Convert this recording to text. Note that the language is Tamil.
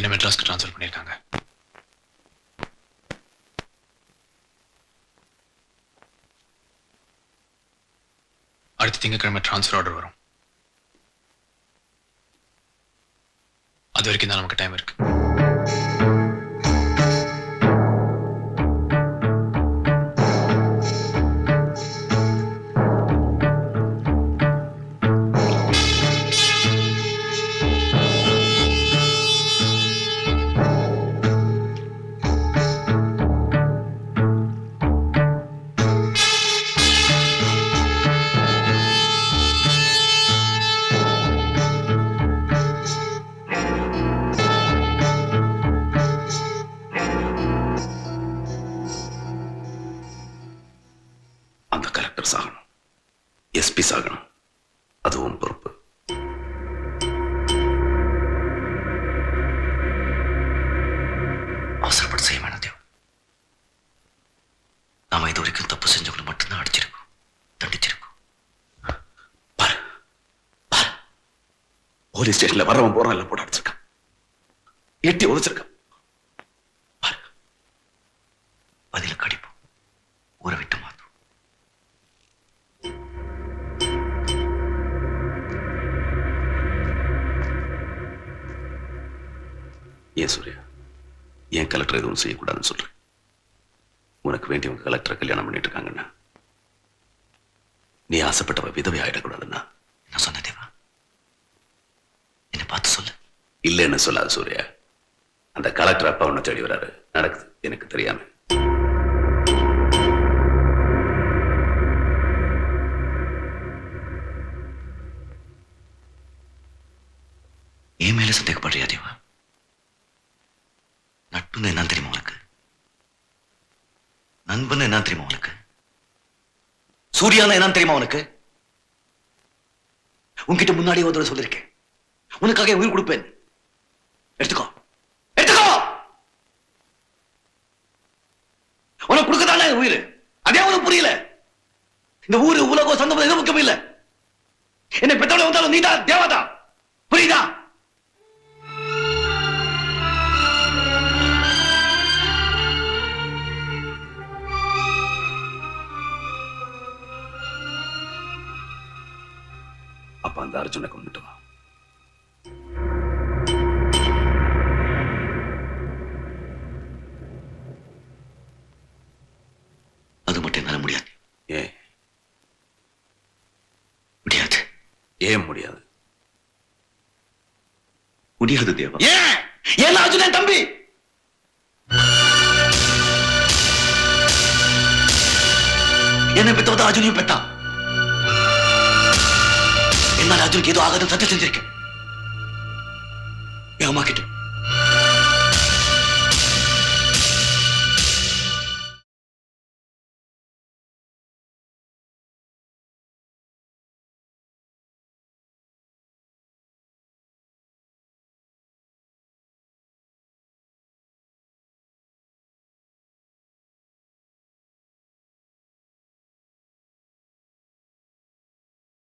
என்ன மெட்ராஸ்க்கு ட்ரான்ஸ்ஃபர் பண்ணியிருக்காங்க. அடுத்த திங்கட்கிழமை ட்ரான்ஸ்ஃபர் ஆர்டர் வரும். அது வரைக்கும் தான் நமக்கு டைம் இருக்கு. சாகணும், எஸ்பி சாகணும், அதுவும் பொறுப்பு. அவசரப்பட்டு செய்ய வேணாம் தேவ். நாம இது வரைக்கும் தப்பு செஞ்சவங்களை மட்டும்தான் அடிச்சிருக்கோம், தண்டிச்சிருக்கோம். பாரு பாரு, போலீஸ் ஸ்டேஷன்ல வரவன் போறான் எல்லாம் போட்டு அடிச்சிருக்கான், எட்டி உதச்சிருக்கான். பாரு, பதில கடிப்போம், ஊரை விட்டு மாத்தும். ஏன் சூர்யா, ஏன் கலெக்டர் எதுவும் செய்யக்கூடாதுன்னு சொல்றேன்? உனக்கு வேண்டியவங்க கலெக்டரை கல்யாணம் பண்ணிட்டு இருக்காங்கன்னா நீ ஆசைப்பட்டவ விதவை ஆயிடக்கூடாதுன்னா நான் சொன்ன தேவா, என்னை பார்த்து சொல்லு. இல்லைன்னு சொல்லாது சூர்யா. அந்த கலெக்டர் அப்பா உன்னை தேடி வராரு, நடக்குது எனக்கு தெரியாம. என் மேல சந்தேகப்படுறியா தேவா? நட்புன்னு என்ன தெரியுமா உனக்கு? நண்பன் என்ன தெரியுமா உனக்கு? சூர்யான்னு என்ன தெரியுமா உனக்கு? உன்கிட்ட முன்னாடி ஒரு தடவை சொல்லிருக்கேன், உனக்காக உயிர் கொடுப்பேன். எடுத்துக்கோ எடுத்துக்கோ. உனக்கு கொடுக்கதானே உயிர், அதே உனக்கு புரியல. இந்த ஊரு உலகம் சொந்தம் எதுவும் முக்கியம் இல்ல. என்னை பெற்றோட வந்தாலும் நீதான் தேவதா, புரியுதா? அப்ப அந்த அர்ஜுனை கொண்டுட்டு வா. அது மட்டும் என்னால முடியாது. ஏன் முடியாது? ஏன் முடியாது? முடியாது தேவா. ஏன்? ஏன் அர்ஜுன் என் தம்பி. என்னை பெற்றவதான் அர்ஜுனையும் பெற்றான். என்னால அர்ஜுனுக்கு ஏதோ ஆகாதுன்னு சத்தியம் செஞ்சிருக்கேன். என் அம்மா கிட்ட